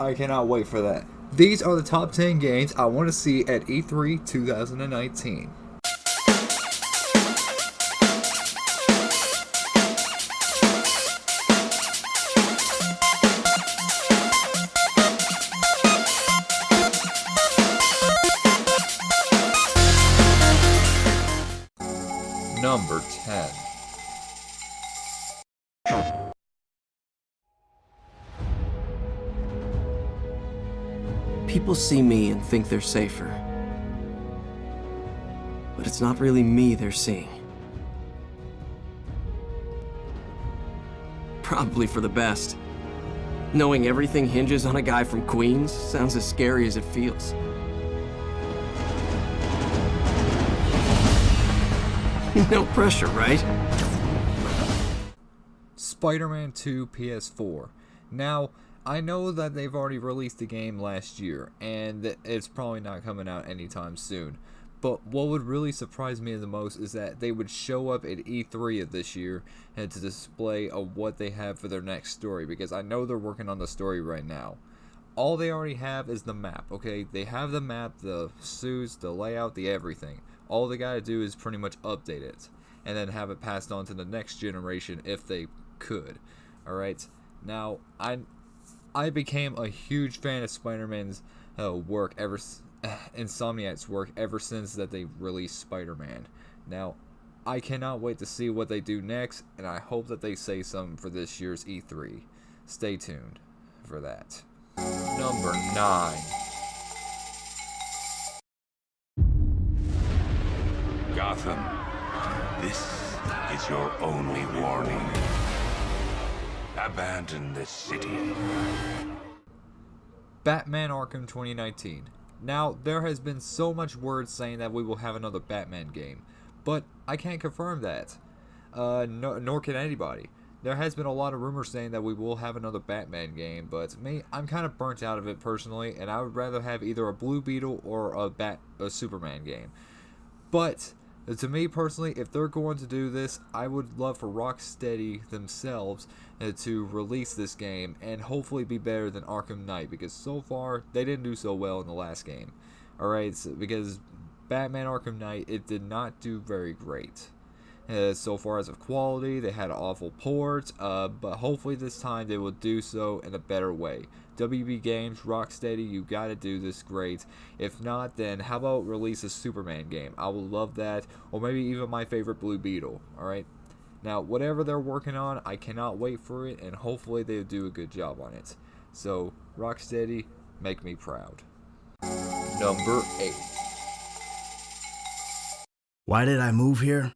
I cannot wait for that. These are the top 10 games I want to see at E3 2019. Number 10. People see me and think they're safer. But it's not really me they're seeing. Probably for the best. Knowing everything hinges on a guy from Queens sounds as scary as it feels. No pressure, right? SpiderMan 2 PS4. Now, I know that they've already released the game last year, and it's probably not coming out anytime soon. But what would really surprise me the most is that they would show up at E3 of this year and to display of what they have for their next story, because I know they're working on the story right now. All they already have is the map, okay? They have the map, the suits, the layout, the everything. All they gotta do is pretty much update it, and then have it passed on to the next generation if they could. Alright? Now, I became a huge fan of Spider-Man's work Insomniac's work ever since that they released Spider-Man. Now, I cannot wait to see what they do next, and I hope that they say something for this year's E3. Stay tuned for that. Number 9. Gotham, this is your only warning. Abandon this city. Batman Arkham 2019. Now, there has been so much word saying that we will have another Batman game, but I can't confirm that. Nor can anybody. There has been a lot of rumors saying that we will have another Batman game, but me, I'm kind of burnt out of it personally, and I would rather have either a Blue Beetle or a Superman game. But to me personally, if they're going to do this, I would love for Rocksteady themselves to release this game and hopefully be better than Arkham Knight, because so far they didn't do so well in the last game. Alright, so because Batman Arkham Knight, it did not do very great. So far as of quality, they had an awful port, but hopefully this time they will do so in a better way. WB Games, Rocksteady, you gotta do this great. If not, then how about release a Superman game? I would love that, or maybe even my favorite Blue Beetle, alright? Now, whatever they're working on, I cannot wait for it, and hopefully they'll do a good job on it. So, Rocksteady, make me proud. Number 8. Why did I move here?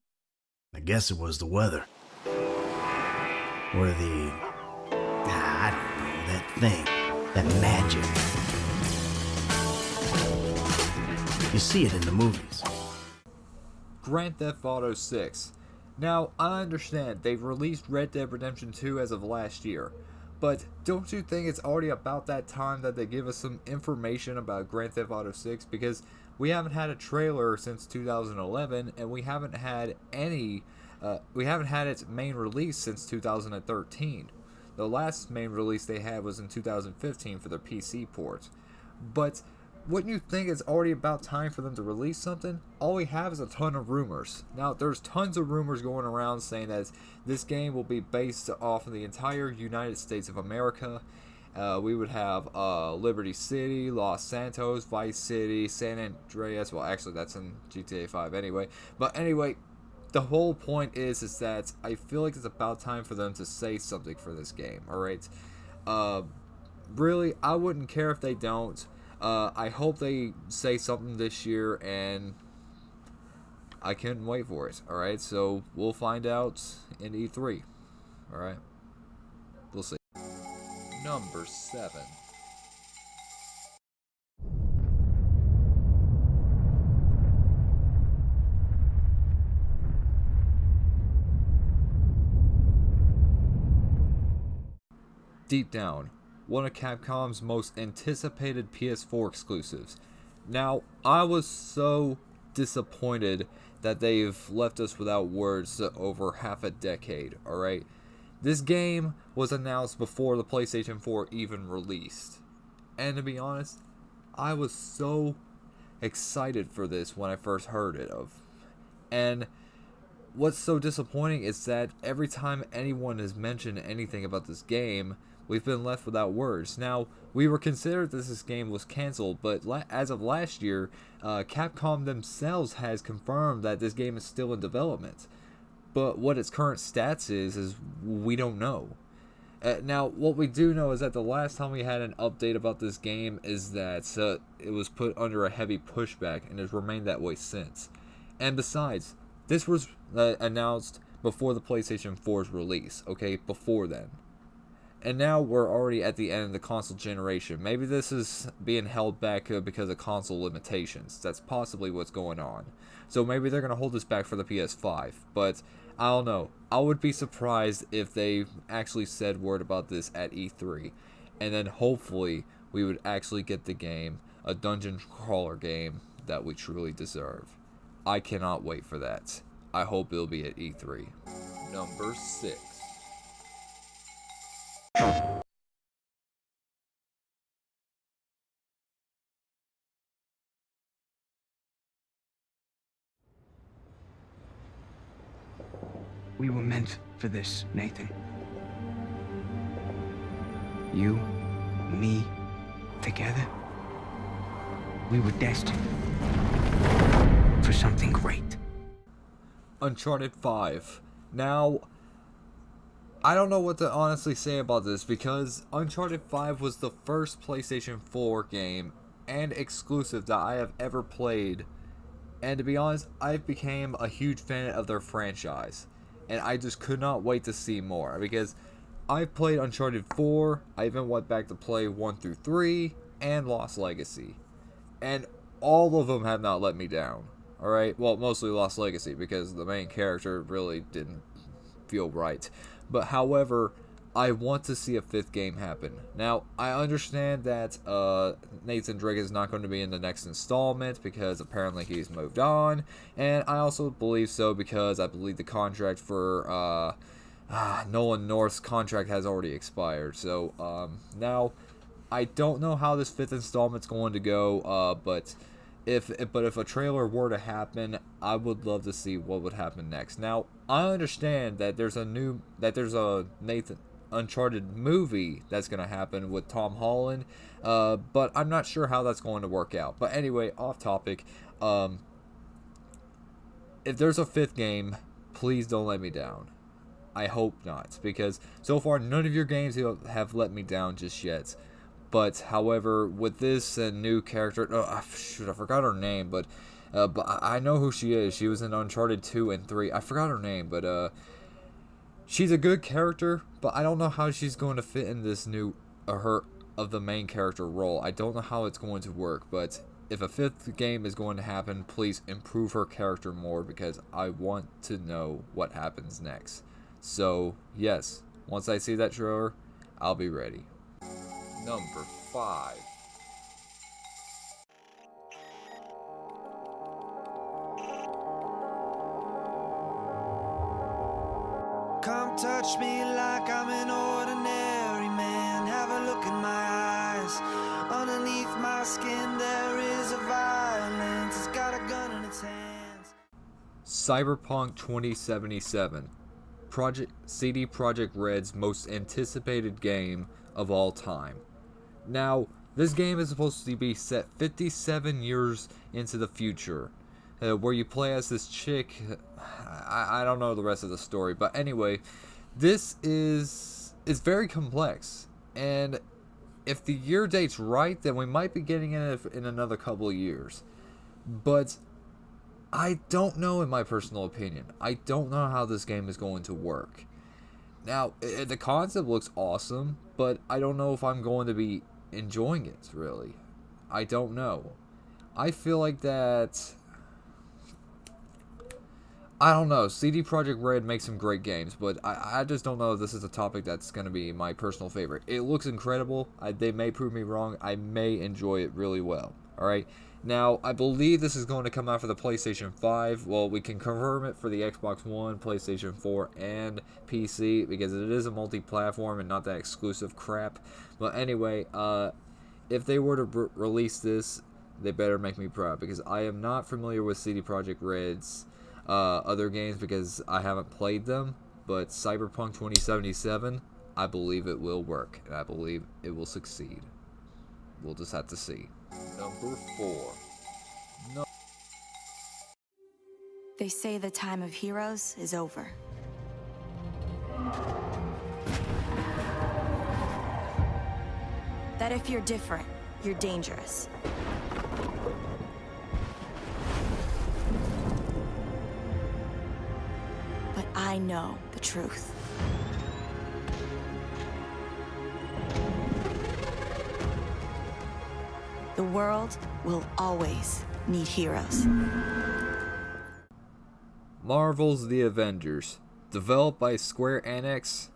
I guess it was the weather. Or the... I don't know, that thing. That magic. You see it in the movies. Grand Theft Auto 6. Now, I understand they've released Red Dead Redemption 2 as of last year, but don't you think it's already about that time that they give us some information about Grand Theft Auto 6? Because we haven't had a trailer since 2011, and we haven't had its main release since 2013. The last main release they had was in 2015 for their PC port. But wouldn't you think it's already about time for them to release something? All we have is a ton of rumors. Now, there's tons of rumors going around saying that this game will be based off of the entire United States of America. We would have Liberty City, Los Santos, Vice City, San Andreas. Well, actually, that's in GTA 5 anyway. But anyway, the whole point is that I feel like it's about time for them to say something for this game, alright? Really, I wouldn't care if they don't. I hope they say something this year, and I couldn't wait for it, alright? So, we'll find out in E3, alright? We'll see. Number 7. Deep Down, one of Capcom's most anticipated PS4 exclusives. Now, I was so disappointed that they've left us without words over half a decade, alright? This game was announced before the PlayStation 4 even released. And to be honest, I was so excited for this when I first heard it of. And what's so disappointing is that every time anyone has mentioned anything about this game, we've been left without words. Now, we were considered that this game was cancelled, but as of last year, Capcom themselves has confirmed that this game is still in development. But what its current stats is we don't know. Now, what we do know is that the last time we had an update about this game is that it was put under a heavy pushback and has remained that way since. And besides, this was announced before the PlayStation 4's release, okay? Before then. And now we're already at the end of the console generation. Maybe this is being held back because of console limitations. That's possibly what's going on. So maybe they're going to hold this back for the PS5. But I don't know. I would be surprised if they actually said word about this at E3. And then hopefully we would actually get the game, a dungeon crawler game that we truly deserve. I cannot wait for that. I hope it'll be at E3. Number 6. We were meant for this, Nathan. You, me, together. We were destined for something great. Uncharted 5. Now, I don't know what to honestly say about this because Uncharted 5 was the first PlayStation 4 game and exclusive that I have ever played. And to be honest, I became a huge fan of their franchise. And I just could not wait to see more because I've played Uncharted 4, I even went back to play 1 through 3, and Lost Legacy. And all of them have not let me down. Alright, well, mostly Lost Legacy because the main character really didn't feel right. But however, I want to see a 5th game happen. Now, I understand that Nathan Drake is not going to be in the next installment because apparently he's moved on. And I also believe so because I believe the contract for Nolan North's contract has already expired. So, now, I don't know how this 5th installment's going to go, but if a trailer were to happen, I would love to see what would happen next. Now, I understand that there's a Nathan Uncharted movie that's going to happen with Tom Holland, but I'm not sure how that's going to work out. But anyway, off topic, if there's a 5th game, please don't let me down. I hope not, because so far none of your games have let me down just yet. But however, with this new character, I forgot her name, but I know who she is. She was in Uncharted 2 and 3. I forgot her name, but she's a good character, but I don't know how she's going to fit in this new of the main character role. I don't know how it's going to work, but if a 5th game is going to happen, please improve her character more because I want to know what happens next. So, yes, once I see that trailer, I'll be ready. Number 5. Come touch me like I'm an ordinary man. Have a look in my eyes. Underneath my skin there is a violence. It's got a gun in its hands. Cyberpunk 2077. CD Projekt Red's most anticipated game of all time. Now, this game is supposed to be set 57 years into the future, where you play as this chick. I don't know the rest of the story, but anyway, this is very complex, and if the year date's right, then we might be getting it in another couple of years. But I don't know, in my personal opinion. I don't know how this game is going to work. Now, the concept looks awesome, but I don't know if I'm going to be enjoying it, really. I don't know. I feel like that... I don't know. CD Projekt Red makes some great games, but I just don't know if this is a topic that's going to be my personal favorite. It looks incredible. They may prove me wrong. I may enjoy it really well. Alright? Now, I believe this is going to come out for the PlayStation 5. Well, we can confirm it for the Xbox One, PlayStation 4, and PC, because it is a multi-platform and not that exclusive crap. But anyway, if they were to release this, they better make me proud, because I am not familiar with CD Projekt Red's other games because I haven't played them. But Cyberpunk 2077, I believe it will work, and I believe it will succeed. We'll just have to see. Number 4. They say the time of heroes is over. That if you're different, you're dangerous. But I know the truth. The world will always need heroes. Marvel's The Avengers, developed by Square Enix,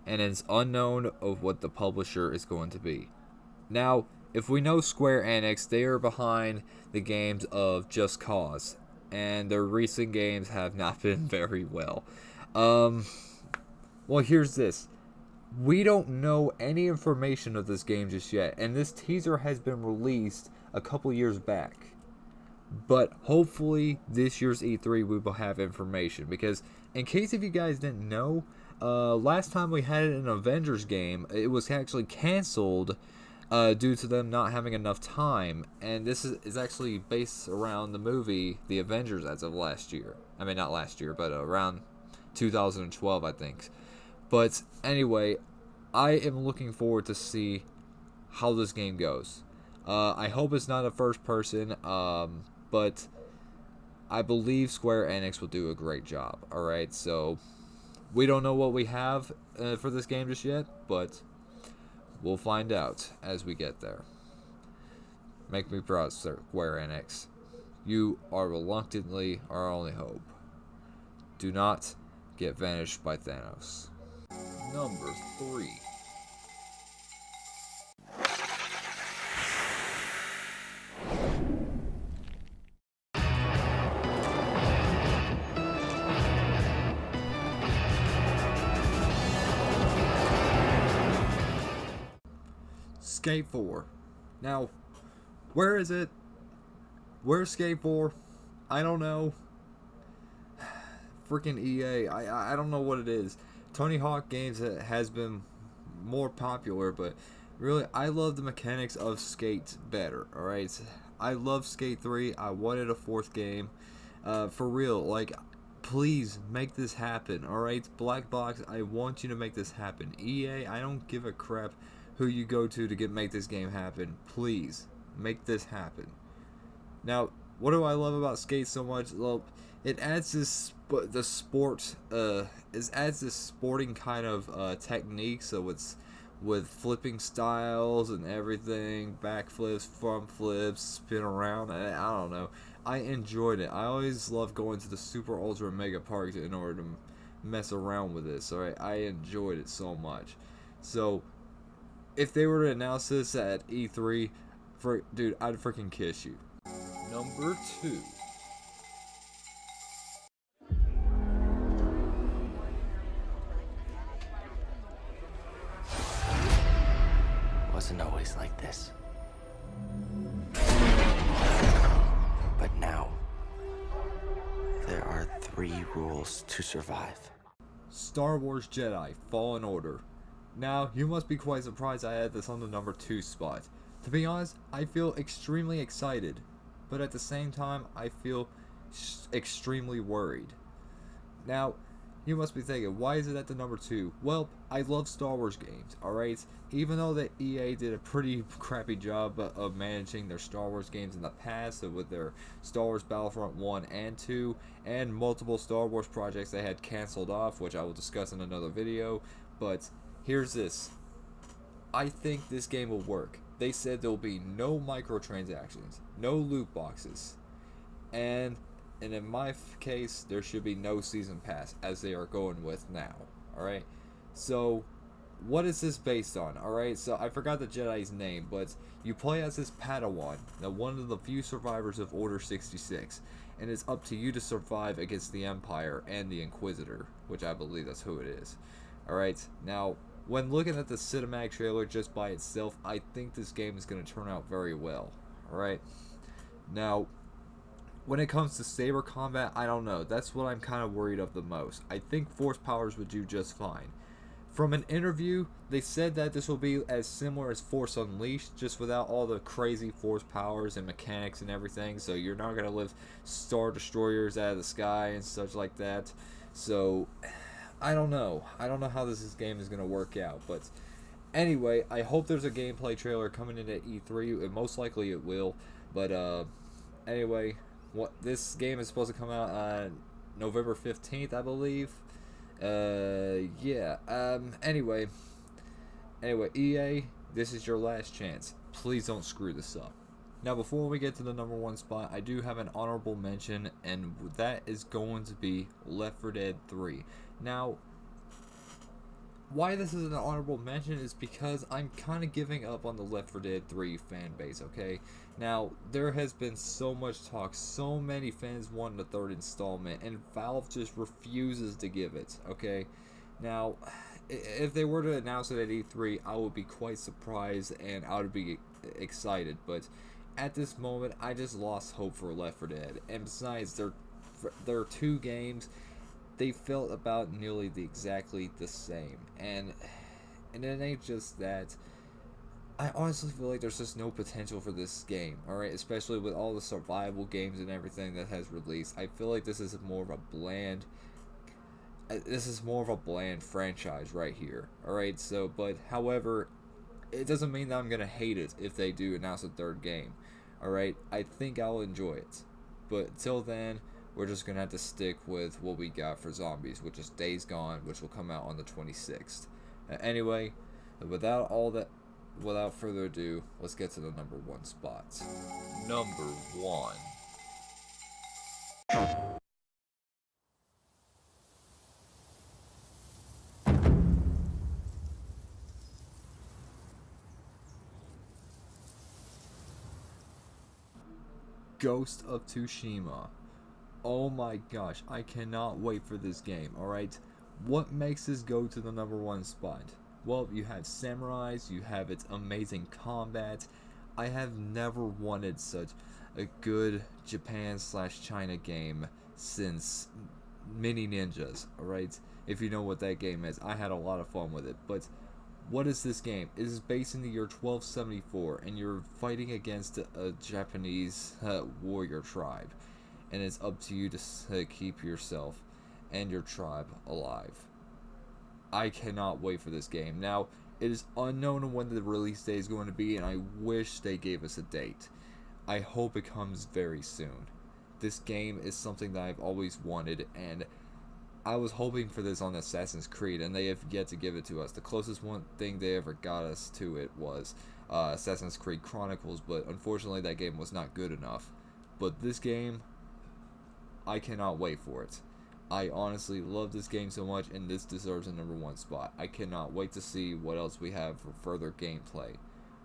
and it's unknown of what the publisher is going to be. Now, if we know Square Enix, they are behind the games of Just Cause, and their recent games have not been very well. Well, here's this. We don't know any information of this game just yet, and this teaser has been released a couple years back. But hopefully this year's E3 we will have information, because in case if you guys didn't know, last time we had an Avengers game, it was actually canceled due to them not having enough time, and this is actually based around the movie The Avengers as of last year. I mean, not last year, but around 2012, I think. But anyway, I am looking forward to see how this game goes. I hope it's not a first person, but I believe Square Enix will do a great job. Alright, so we don't know what we have for this game just yet, but we'll find out as we get there. Make me proud, Square Enix. You are reluctantly our only hope. Do not get vanished by Thanos. Number 3. Skate 4. Now, where is it? Where's Skate 4? I don't know. Freaking EA. I don't know what it is. Tony Hawk games has been more popular, but really, I love the mechanics of Skate better, alright? I love Skate 3. I wanted a 4th game. For real, like, please make this happen, alright? Black Box, I want you to make this happen. EA, I don't give a crap who you go to make this game happen. Please, make this happen. Now, what do I love about Skate so much? Well, it adds this it adds this sporting kind of technique. So it's with flipping styles and everything, backflips, front flips, spin around. I don't know. I enjoyed it. I always love going to the Super Ultra Mega Park in order to mess around with this. Alright, I enjoyed it so much. So if they were to announce this at E3, dude, I'd freaking kiss you. Number 2. Wasn't always like this. But now, there are 3 rules to survive. Star Wars Jedi Fallen Order. Now, you must be quite surprised I had this on the number 2 spot. To be honest, I feel extremely excited, but at the same time, I feel extremely worried. Now, you must be thinking, why is it at the number 2? Well, I love Star Wars games, alright? Even though that EA did a pretty crappy job of managing their Star Wars games in the past, with their Star Wars Battlefront 1 and 2, and multiple Star Wars projects they had canceled off, which I will discuss in another video, but here's this. I think this game will work. They said there will be no microtransactions, no loot boxes, and in my case, there should be no season pass, as they are going with now. Alright, so what is this based on? Alright, so I forgot the Jedi's name, but you play as this Padawan, now one of the few survivors of Order 66, and it's up to you to survive against the Empire and the Inquisitor, which I believe that's who it is. Alright, now when looking at the cinematic trailer just by itself, I think this game is going to turn out very well. Alright? Now, when it comes to saber combat, I don't know. That's what I'm kind of worried of the most. I think force powers would do just fine. From an interview, they said that this will be as similar as Force Unleashed, just without all the crazy force powers and mechanics and everything. So you're not going to lift Star Destroyers out of the sky and such like that. So, I don't know. I don't know how this game is going to work out. But anyway, I hope there's a gameplay trailer coming in at E3. And most likely it will. But anyway, this game is supposed to come out on November 15th, I believe. Yeah. Anyway, EA, this is your last chance. Please don't screw this up. Now, before we get to the number 1 spot, I do have an honorable mention, and that is going to be Left 4 Dead 3. Now, why this is an honorable mention is because I'm kind of giving up on the Left 4 Dead 3 fan base, okay? Now, there has been so much talk, so many fans wanting the 3rd installment, and Valve just refuses to give it, okay? Now, if they were to announce it at E3, I would be quite surprised, and I would be excited, but at this moment, I just lost hope for Left 4 Dead, and besides, there are 2 games. They felt about nearly exactly the same, and it ain't just that. I honestly feel like there's just no potential for this game, alright, especially with all the survival games and everything that has released. I feel like this is more of a bland franchise right here, alright. So, but however, it doesn't mean that I'm gonna hate it if they do announce a 3rd game, alright. I think I'll enjoy it, but until then, we're just gonna have to stick with what we got for zombies, which is Days Gone, which will come out on the 26th. Anyway, without further ado, let's get to the number 1 spot. Number 1. Ghost of Tsushima. Oh my gosh, I cannot wait for this game, alright? What makes this go to the number 1 spot? Well, you have samurais, you have its amazing combat. I have never wanted such a good Japan/China game since Mini Ninjas, alright? If you know what that game is, I had a lot of fun with it. But what is this game? It is based in the year 1274, and you're fighting against a Japanese warrior tribe. And it's up to you to keep yourself and your tribe alive. I cannot wait for this game. Now, it is unknown when the release date is going to be, and I wish they gave us a date. I hope it comes very soon. This game is something that I've always wanted, and I was hoping for this on Assassin's Creed, and they have yet to give it to us. The closest one thing they ever got us to it was Assassin's Creed Chronicles, but unfortunately that game was not good enough. But this game, I cannot wait for it. I honestly love this game so much, and this deserves a number 1 spot. I cannot wait to see what else we have for further gameplay.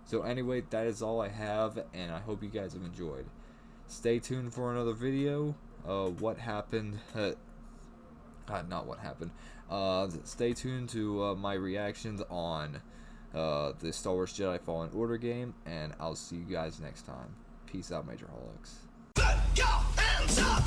So anyway, that is all I have, and I hope you guys have enjoyed. Stay tuned for another video. What happened? Not what happened. Stay tuned to my reactions on the Star Wars Jedi Fallen Order game, and I'll see you guys next time. Peace out, Majorholics. Put your hands up!